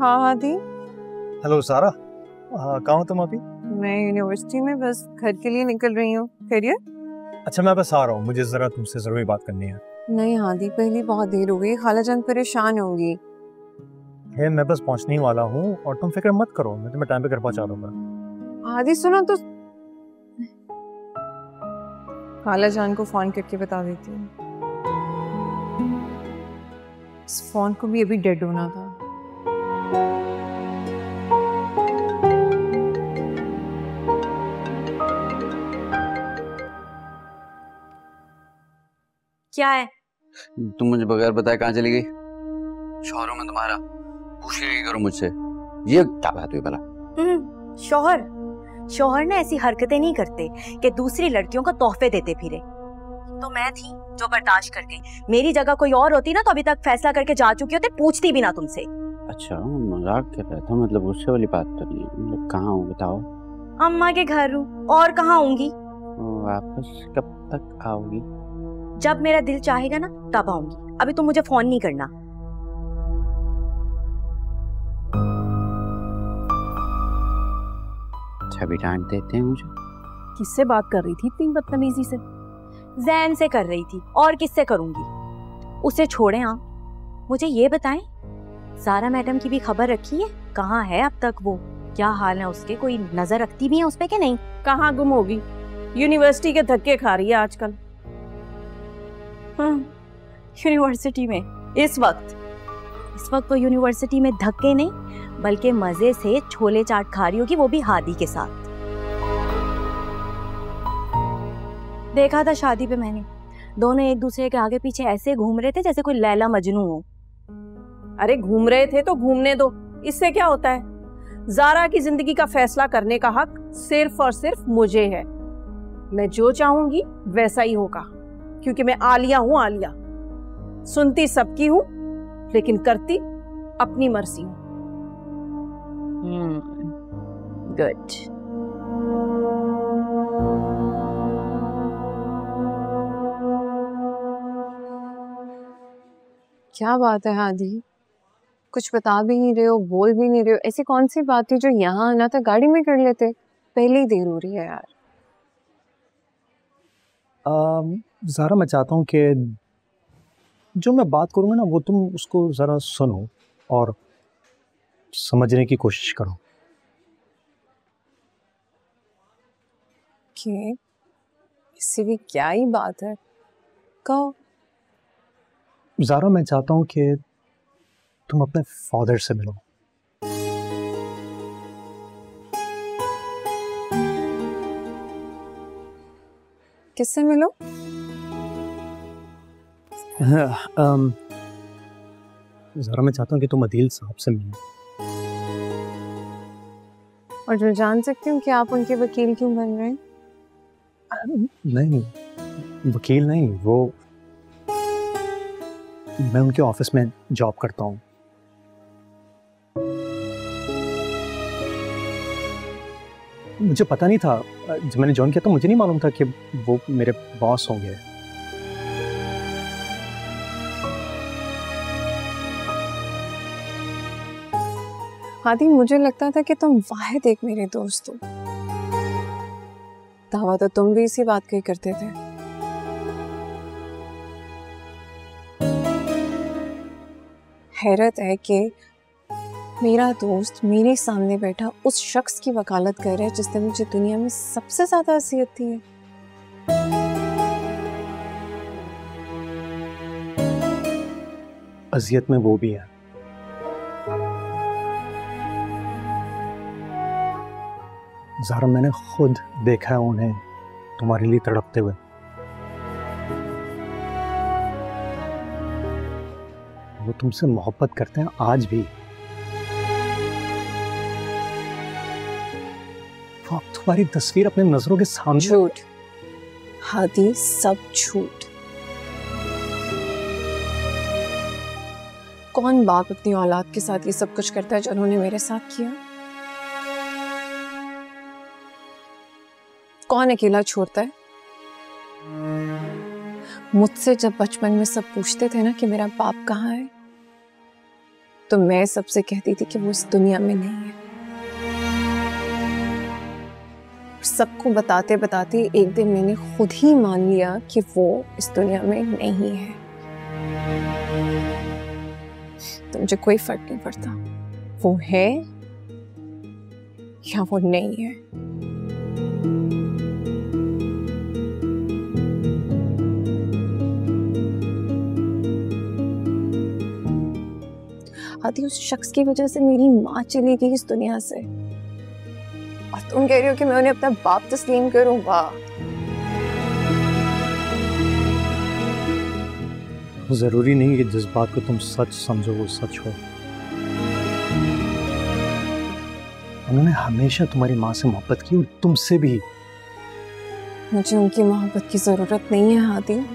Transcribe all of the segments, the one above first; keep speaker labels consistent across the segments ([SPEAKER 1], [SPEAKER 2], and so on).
[SPEAKER 1] हाँ हादी।
[SPEAKER 2] हेलो सारा, कहाँ हो तुम अभी?
[SPEAKER 1] मैं यूनिवर्सिटी में, बस घर के लिए निकल रही हूँ। खैरियत?
[SPEAKER 2] अच्छा, मैं बस आ रहा हूँ, मुझे जरा तुमसे जरूरी बात करनी है।
[SPEAKER 1] नहीं हादी, पहले बहुत देर हो गई, खाला जान परेशान होंगी।
[SPEAKER 2] है, मैं बस पहुँचने ही वाला हूँ और तुम फिक्र मत करो, मैं तुम्हें टाइम पे घर पहुँचा दूंगा।
[SPEAKER 1] हादी सुनो तो, खाला जान को फोन करके बता देती हूँ। इस फोन को भी अभी डेड होना था।
[SPEAKER 3] क्या है? तुम मुझे बगैर बताए कहाँ चली गई? शौहर में तुम्हारा पूछ ही करो मुझसे, ये क्या बात हुई भला?
[SPEAKER 4] शौहर शौहर ने ऐसी हरकतें नहीं करते कि दूसरी लड़कियों को तोहफे देते फिरे। तो मैं थी जो बर्दाश्त कर गई। मेरी जगह कोई और होती ना तो अभी तक फैसला करके जा चुकी होते, पूछती भी ना तुमसे।
[SPEAKER 3] अच्छा, मजाक कर रहा था, मतलब उससे वाली बात तो नहीं है। मतलब कहाँ हो बताओ?
[SPEAKER 4] अम्मा के घर हूँ, और कहाँ होंगी?
[SPEAKER 3] वापस कब तक आओगी?
[SPEAKER 4] जब मेरा दिल चाहेगा ना तब आऊंगी। अभी तुम मुझे फोन नहीं करना।
[SPEAKER 3] छवि डांट देते हैं मुझे।
[SPEAKER 4] किससे बात कर रही थी इतनी बदतमीजी से? जैन से कर रही थी, और किससे करूंगी? उसे छोड़ें आप, मुझे ये बताएं, सारा मैडम की भी खबर रखी है? कहाँ है अब तक वो? क्या हाल है उसके? कोई नजर रखती भी है उस पे कि नहीं?
[SPEAKER 5] कहाँ गुम होगी? यूनिवर्सिटी के धक्के खा रही है आजकल।
[SPEAKER 4] यूनिवर्सिटी में इस वक्त तो यूनिवर्सिटी में धक्के नहीं बल्कि मजे से छोले चाट खा रही होगी, वो भी हादी के साथ। देखा था शादी पे मैंने, दोनों एक दूसरे के आगे पीछे ऐसे घूम रहे थे जैसे कोई लैला मजनू हो।
[SPEAKER 5] अरे घूम रहे थे तो घूमने दो, इससे क्या होता है? जारा की जिंदगी का फैसला करने का हक सिर्फ और सिर्फ मुझे है। मैं जो चाहूंगी वैसा ही होगा, क्योंकि मैं आलिया हूं। आलिया सुनती सबकी हूं लेकिन करती अपनी मर्जी हूं।
[SPEAKER 4] गुड।
[SPEAKER 1] क्या बात है हादी, कुछ बता भी नहीं रहे हो, बोल भी नहीं रहे हो। ऐसी कौन सी बात थी जो यहाँ आना था गाड़ी में कर लेते? पहले ही देर हो रही है यार।
[SPEAKER 2] ज़ारा, मैं चाहता हूँ कि जो मैं बात करूँगा ना वो तुम उसको ज़रा सुनो और समझने की कोशिश करो।
[SPEAKER 1] कि इससे भी क्या ही बात है, कहो।
[SPEAKER 2] ज़ारा, मैं चाहता हूँ कि तुम अपने फादर से मिलो।
[SPEAKER 1] किससे मिलो?
[SPEAKER 2] ज़ारा, मैं चाहता हूँ कि तुम अदील साहब से मिलो।
[SPEAKER 1] और जो जान सकती हूँ कि आप उनके वकील क्यों बन रहे हैं?
[SPEAKER 2] नहीं, वकील नहीं, वो मैं उनके ऑफिस में जॉब करता हूँ। मुझे पता नहीं था, जब मैंने ज्वाइन किया तो मुझे नहीं मालूम था कि वो मेरे बॉस होंगे।
[SPEAKER 1] हादी, मुझे लगता था कि तुम वाहिद एक मेरे दोस्त हो। दावा तो तुम भी इसी बात के करते थे। हैरत है कि मेरा दोस्त मेरे सामने बैठा उस शख्स की वकालत कर रहा है जिसने मुझे दुनिया में सबसे ज्यादा अज़ियत दी है।
[SPEAKER 2] अज़ियत में वो भी है। ज़ारा, मैंने खुद देखा है उन्हें तुम्हारे लिए तड़पते हुए। वो तुमसे मोहब्बत करते हैं आज भी। वो अब तुम्हारी तस्वीर अपने नजरों के सामने।
[SPEAKER 1] झूठ हादी, सब झूठ। कौन बाप अपनी औलाद के साथ ये सब कुछ करता है जो उन्होंने मेरे साथ किया? कौन अकेला छोड़ता है? मुझसे जब बचपन में सब पूछते थे ना कि मेरा बाप कहाँ है, तो मैं सबसे कहती थी कि वो इस दुनिया में नहीं है। सबको बताते बताते एक दिन मैंने खुद ही मान लिया कि वो इस दुनिया में नहीं है। तो मुझे कोई फर्क नहीं पड़ता वो है या वो नहीं है। आदि उस शख्स की वजह से मेरी माँ चली गई इस दुनिया से, और तुम कह रही हो कि मैं उन्हें अपना बाप तस्लीम करूं? वाह।
[SPEAKER 2] जरूरी नहीं कि जिस बात को तुम सच समझो वो सच हो। उन्होंने हमेशा तुम्हारी माँ से मोहब्बत की और तुमसे भी।
[SPEAKER 1] मुझे उनकी मोहब्बत की जरूरत नहीं है आदि।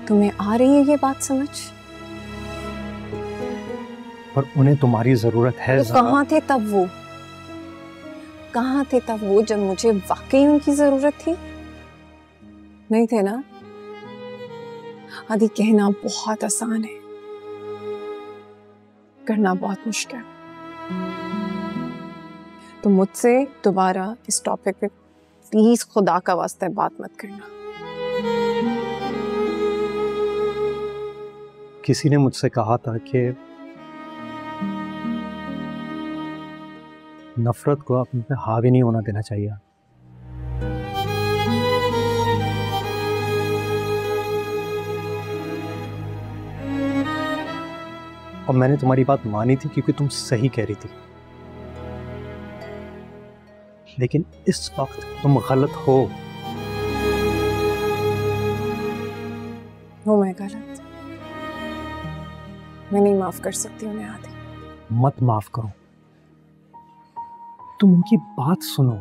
[SPEAKER 1] तुम्हें आ रही है ये बात समझ?
[SPEAKER 2] पर उन्हें तुम्हारी जरूरत है।
[SPEAKER 1] तो कहाँ थे तब वो? कहाँ थे तब वो जब मुझे वाकई उनकी जरूरत थी? नहीं थे ना? आदि कहना बहुत आसान है, करना बहुत मुश्किल। तो मुझसे दोबारा इस टॉपिक पे प्लीज खुदा का वास्ता बात मत करना।
[SPEAKER 2] किसी ने मुझसे कहा था कि नफरत को अपने पे हावी नहीं होना देना चाहिए। और मैंने तुम्हारी बात मानी थी क्योंकि तुम सही कह रही थी, लेकिन इस वक्त तुम गलत हो।
[SPEAKER 1] मैं गलत? मैं नहीं माफ कर सकती उन्हें आदि।
[SPEAKER 2] मत माफ करो, तुम उनकी बात सुनो।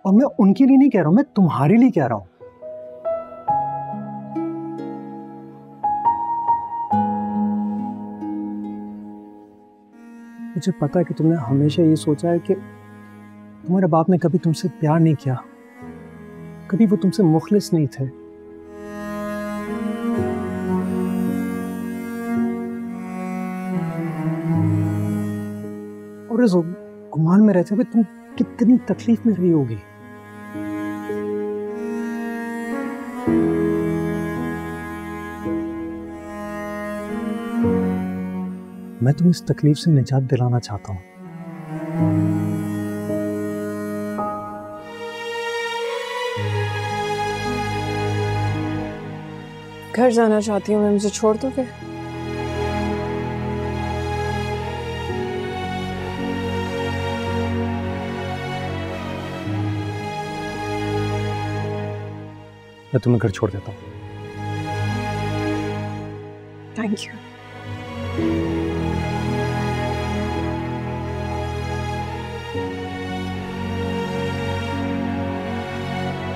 [SPEAKER 2] और मैं उनके लिए नहीं कह रहा हूं, मैं तुम्हारे लिए कह रहा हूं। मुझे पता है कि तुमने हमेशा ये सोचा है कि तुम्हारे बाप ने कभी तुमसे प्यार नहीं किया, कभी वो तुमसे मुखलिस नहीं थे। और इस गुमान में रहते हुए तुम कितनी तकलीफ में रही होगी। मैं तुम्हें इस तकलीफ से निजात दिलाना चाहता हूं।
[SPEAKER 1] घर जाना चाहती हूँ मैं, मुझे छोड़ दोगे?
[SPEAKER 2] मैं तुम्हें घर छोड़ देता हूं।
[SPEAKER 1] Thank you.